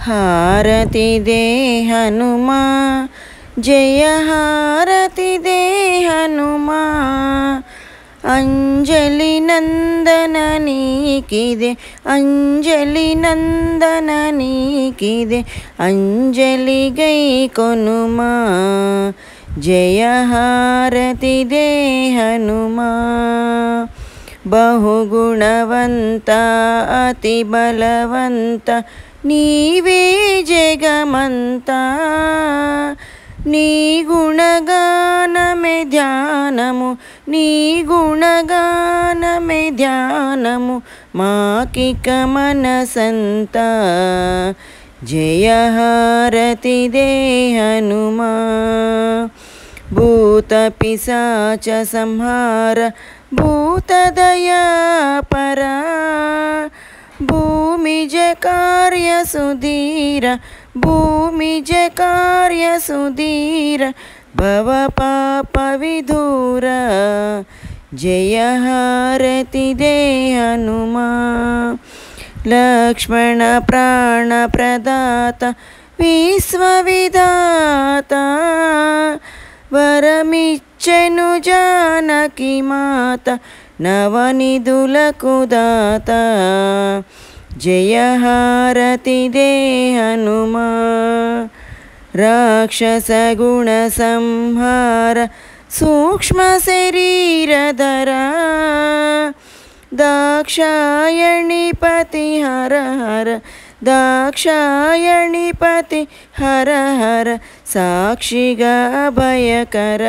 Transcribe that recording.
हारति दे हनुमा जय हारति दे हनुमा अंजलि नंदन नीकिदे अंजलि नंदन नीकिदे अंजलि गई कोनुमा जय हारति दे हनुमा बहुगुणवंत अति बलवंत नीवे जगमंता नी गुणगान में ध्यानमु नी गुणगान में ध्यानमु माकिक मनसंता जय हारति दे हनुमा भूत पिशाच संहार भूत दया परा भूमिज कार्य सुधीर भूमिज कार्य सुधीर भव पाप विधूर जय हारति दे हनुमा लक्ष्मण प्राण प्रदाता विश्वविधाता वरमिच्చెను जानकी माता नवनिधुలకు दाता जय हारति दे हनुमा राक्षस गुण संहार सूक्ष्म शरीरधरा दाक्षायणीपति हर हर दाक्षायणीपति हर हर साक्षिगा अभयकर।